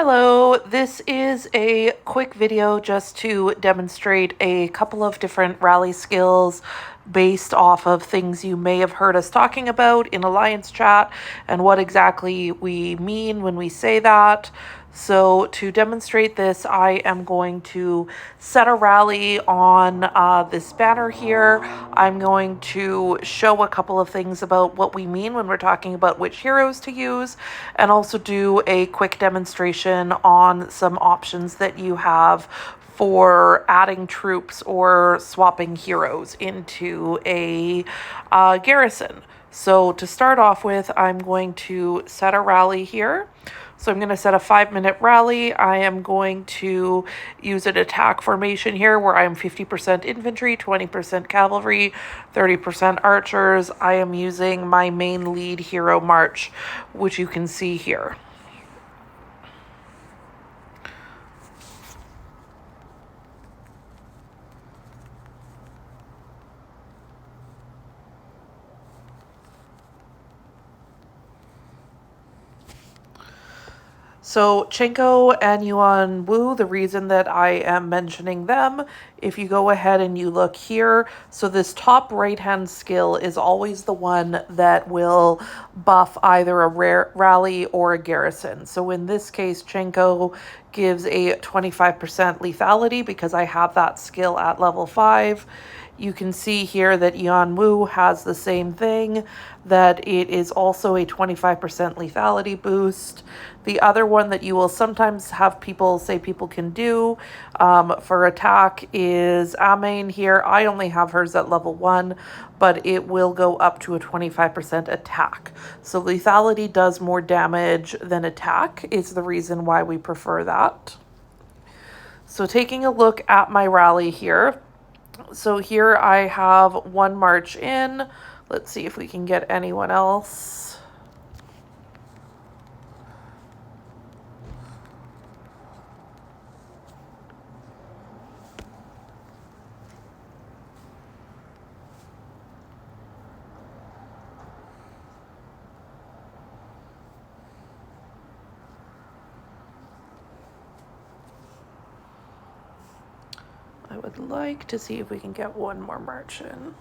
Hello, this is a quick video just to demonstrate a couple of different rally skills based off of things you may have heard us talking about in Alliance chat and what exactly we mean when we say that. So to demonstrate this, I am going to set a rally on this banner here. I'm going to show a couple of things about what we mean when we're talking about which heroes to use, and also do a quick demonstration on some options that you have for adding troops or swapping heroes into a garrison. So to start off with, I'm going to set a rally here. So I'm going to set a 5-minute rally. I am going to use an attack formation here where I'm 50% infantry, 20% cavalry, 30% archers. I am using my main lead hero march, which you can see here. So Chenko and Yuan Wu, the reason that I am mentioning them, if you go ahead and you look here, so this top right-hand skill is always the one that will buff either a rare rally or a garrison. So in this case, Chenko gives a 25% lethality because I have that skill at level 5. You can see here that Yuan Wu has the same thing, that it is also a 25% lethality boost. The other one that you will sometimes have people say people can do for attack is Amain here. I only have hers at level 1, but it will go up to a 25% attack. So lethality does more damage than attack is the reason why we prefer that. So taking a look at my rally here. So here I have one march in. Let's see if we can get anyone else. I would like to see if we can get one more march in.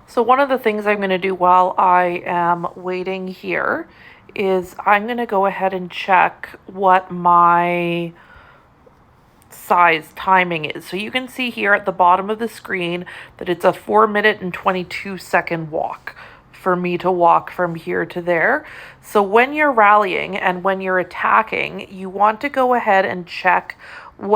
So one of the things I'm going to do while I am waiting here is I'm going to go ahead and check what my size timing is. So you can see here at the bottom of the screen that it's a 4-minute and 22-second walk for me to walk from here to there. So when you're rallying and when you're attacking, you want to go ahead and check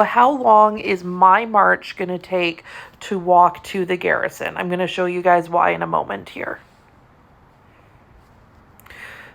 how long is my march going to take to walk to the garrison. I'm going to show you guys why in a moment here.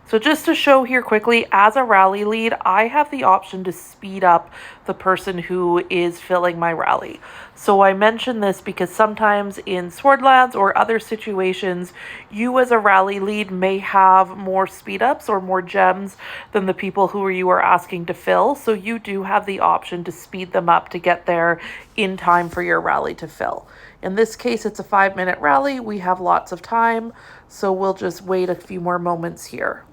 So just to show here quickly, as a rally lead, I have the option to speed up the person who is filling my rally. So I mention this because sometimes in Swordlands or other situations, you as a rally lead may have more speed ups or more gems than the people who you are asking to fill. So you do have the option to speed them up to get there in time for your rally to fill. In this case, it's a 5-minute rally. We have lots of time, so we'll just wait a few more moments here.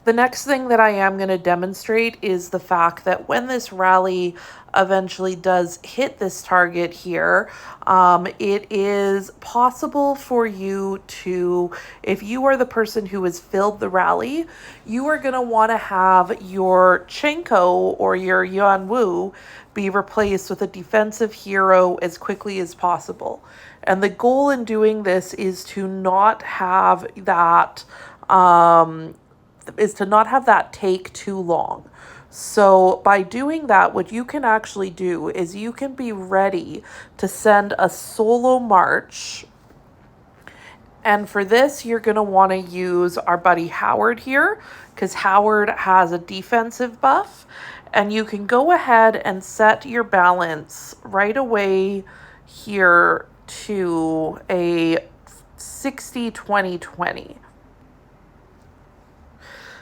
The next thing that I am going to demonstrate is the fact that when this rally eventually does hit this target here, it is possible for you to, if you are the person who has filled the rally, you are going to want to have your Chenko or your Yuan Wu be replaced with a defensive hero as quickly as possible. And the goal in doing this is to not have that take too long. So by doing that, what you can actually do is you can be ready to send a solo march. And for this, you're going to want to use our buddy Howard here because Howard has a defensive buff. And you can go ahead and set your balance right away here to a 60-20-20.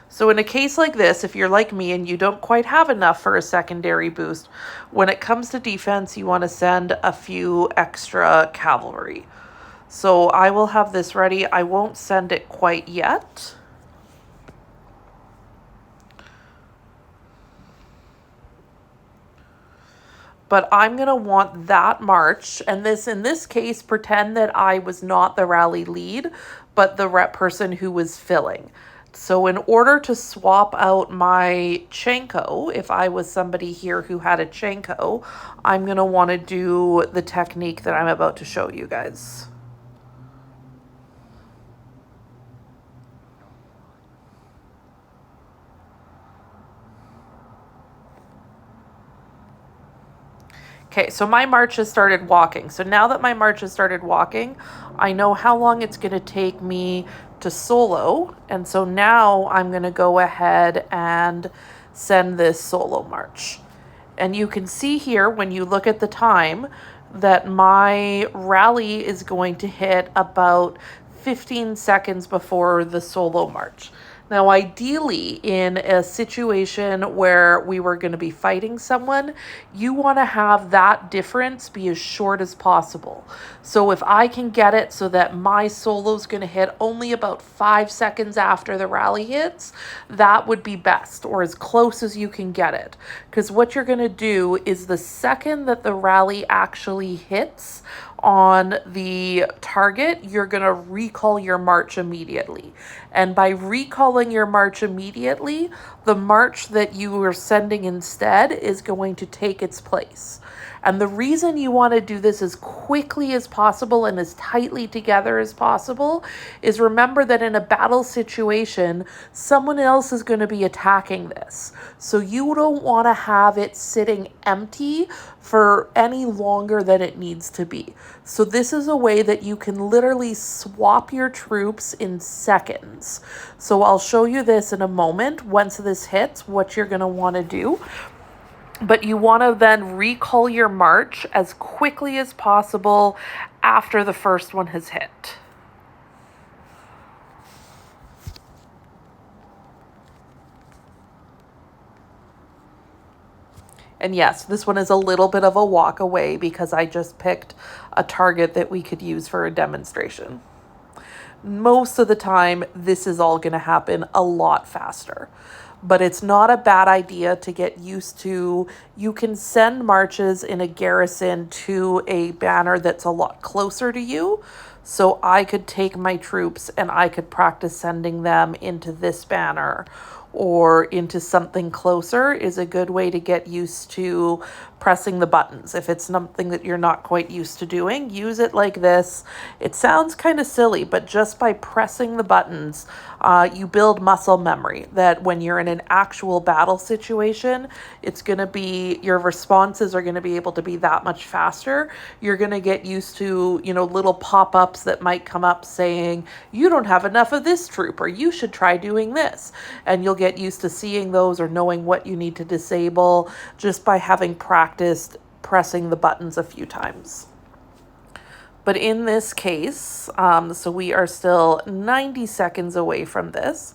So in a case like this, if you're like me and you don't quite have enough for a secondary boost, when it comes to defense, you want to send a few extra cavalry. So I will have this ready. I won't send it quite yet. But I'm going to want that march, and this, in this case, pretend that I was not the rally lead, but the person who was filling. So in order to swap out my Chenko, if I was somebody here who had a Chenko, I'm going to want to do the technique that I'm about to show you guys. Okay, so my march has started walking. So now that my march has started walking, I know how long it's going to take me to solo. And so now I'm going to go ahead and send this solo march. And you can see here when you look at the time that my rally is going to hit about 15 seconds before the solo march. Now, ideally, in a situation where we were going to be fighting someone, you want to have that difference be as short as possible. So if I can get it so that my solo is going to hit only about 5 seconds after the rally hits, that would be best, or as close as you can get it. Because what you're going to do is the second that the rally actually hits on the target, you're going to recall your march immediately. And by recalling your march immediately, the march that you are sending instead is going to take its place. And the reason you want to do this as quickly as possible and as tightly together as possible is remember that in a battle situation, someone else is going to be attacking this. So you don't want to have it sitting empty for any longer than it needs to be. So this is a way that you can literally swap your troops in seconds. So I'll show you this in a moment. Once this hits, what you're going to want to do. But you want to then recall your march as quickly as possible after the first one has hit. And yes, this one is a little bit of a walk away because I just picked a target that we could use for a demonstration. Most of the time, this is all going to happen a lot faster. But it's not a bad idea to get used to. You can send marches in a garrison to a banner that's a lot closer to you. So I could take my troops and I could practice sending them into this banner or into something closer is a good way to get used to pressing the buttons. If it's something that you're not quite used to doing, use it like this. It sounds kind of silly, but just by pressing the buttons, you build muscle memory that when you're in an actual battle situation, it's going to be, your responses are going to be able to be that much faster. You're going to get used to, little pop-ups that might come up saying, you don't have enough of this troop, or you should try doing this. And you'll get used to seeing those or knowing what you need to disable just by having practiced pressing the buttons a few times. But in this case, so we are still 90 seconds away from this.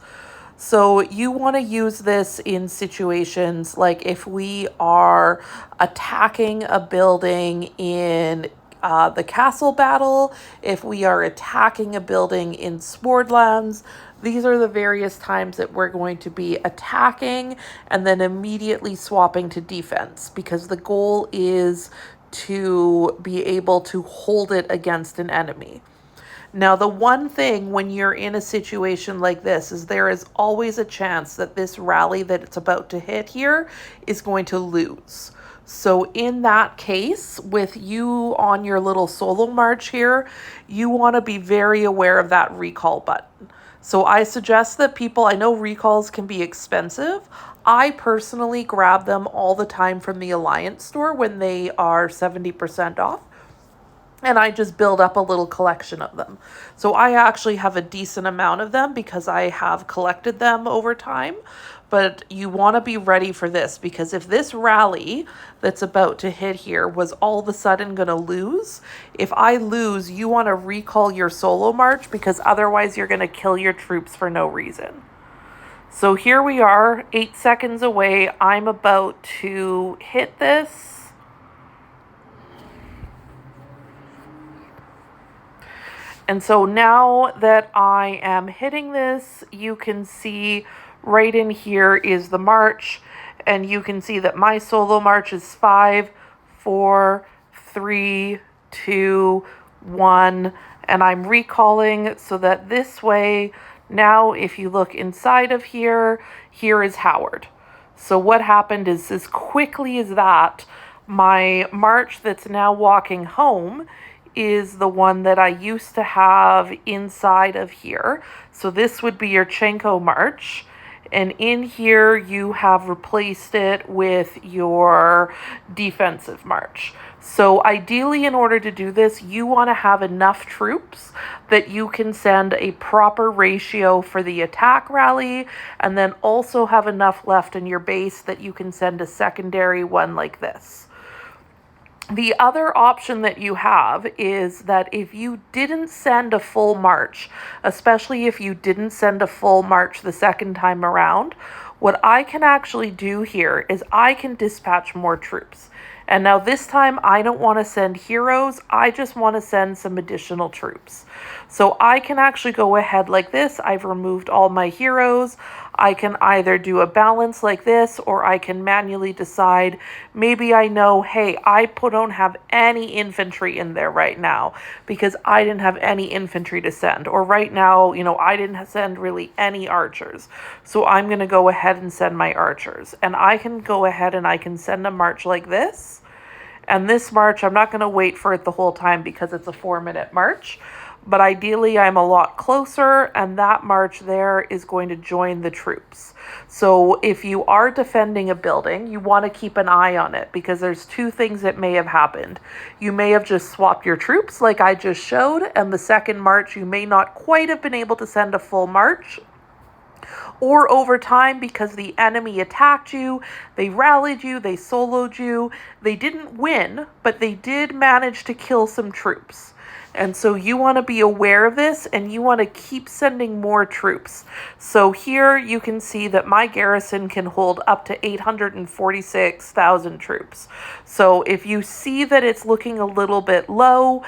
So you want to use this in situations like if we are attacking a building in the castle battle, if we are attacking a building in Swordlands. These are the various times that we're going to be attacking and then immediately swapping to defense, because the goal is to be able to hold it against an enemy. Now, the one thing when you're in a situation like this is there is always a chance that this rally that it's about to hit here is going to lose. So in that case, with you on your little solo march here, you want to be very aware of that recall button. So I suggest that people, I know recalls can be expensive. I personally grab them all the time from the Alliance store when they are 70% off. And I just build up a little collection of them. So I actually have a decent amount of them because I have collected them over time. but you want to be ready for this, because if this rally that's about to hit here was all of a sudden going to lose, if I lose, you want to recall your solo march, because otherwise you're going to kill your troops for no reason. So here we are, 8 seconds away. I'm about to hit this. And so now that I am hitting this, you can see right in here is the march, and you can see that my solo march is 5, 4, 3, 2, 1, and I'm recalling so that this way, now if you look inside of here, here is Howard. So what happened is, as quickly as that, my march that's now walking home is the one that I used to have inside of here. So this would be your Chenko march. And in here, you have replaced it with your defensive march. So ideally, in order to do this, you want to have enough troops that you can send a proper ratio for the attack rally, and then also have enough left in your base that you can send a secondary one like this. The other option that you have is that if you didn't send a full march, especially if you didn't send a full march the second time around, what I can actually do here is I can dispatch more troops. And now this time I don't want to send heroes, I just want to send some additional troops. So I can actually go ahead like this. I've removed all my heroes. I can either do a balance like this, or I can manually decide, maybe I know, hey, I don't have any infantry in there right now because I didn't have any infantry to send. Or right now, you know, I didn't send really any archers. So I'm going to go ahead and send my archers. And I can go ahead and I can send a march like this. And this march, I'm not going to wait for it the whole time because it's a 4-minute march. But ideally, I'm a lot closer, and that march there is going to join the troops. So if you are defending a building, you want to keep an eye on it, because there's 2 things that may have happened. You may have just swapped your troops like I just showed, and the second march, you may not quite have been able to send a full march. Or over time, because the enemy attacked you, they rallied you, they soloed you, they didn't win, but they did manage to kill some troops. And so you want to be aware of this, and you want to keep sending more troops. So here you can see that my garrison can hold up to 846,000 troops. So if you see that it's looking a little bit low,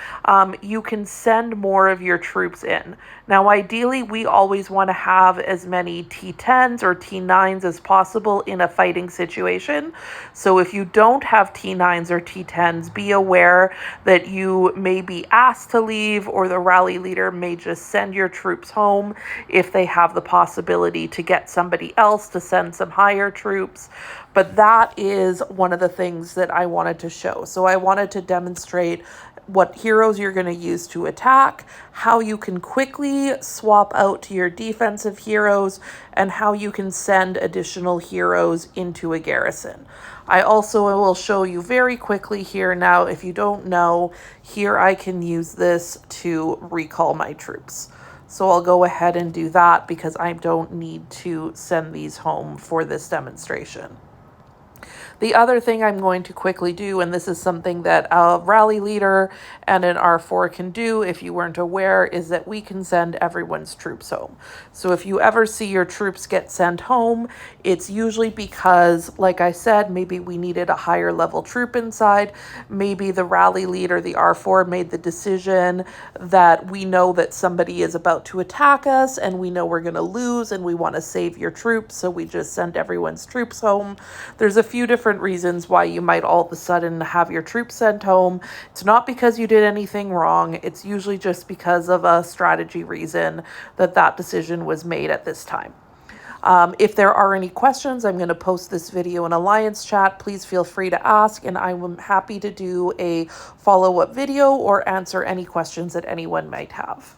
you can send more of your troops in. Now, ideally, we always want to have as many T10s or T9s as possible in a fighting situation. So if you don't have T9s or T10s, be aware that you may be asked to leave, or the rally leader may just send your troops home if they have the possibility to get somebody else to send some higher troops. But that is one of the things that I wanted to show. So I wanted to demonstrate what heroes you're going to use to attack, how you can quickly swap out to your defensive heroes, and how you can send additional heroes into a garrison. I also will show you very quickly here now, if you don't know, here I can use this to recall my troops. So I'll go ahead and do that because I don't need to send these home for this demonstration. The other thing I'm going to quickly do, and this is something that a rally leader and an R4 can do if you weren't aware, is that we can send everyone's troops home. So if you ever see your troops get sent home, it's usually because, like I said, maybe we needed a higher level troop inside. Maybe the rally leader, the R4, made the decision that we know that somebody is about to attack us and we know we're going to lose and we want to save your troops, so we just send everyone's troops home. There's a few different reasons why you might all of a sudden have your troops sent home. It's not because you did anything wrong. It's usually just because of a strategy reason that that decision was made at this time. If there are any questions, I'm going to post this video in Alliance chat. Please feel free to ask, and I'm happy to do a follow-up video or answer any questions that anyone might have.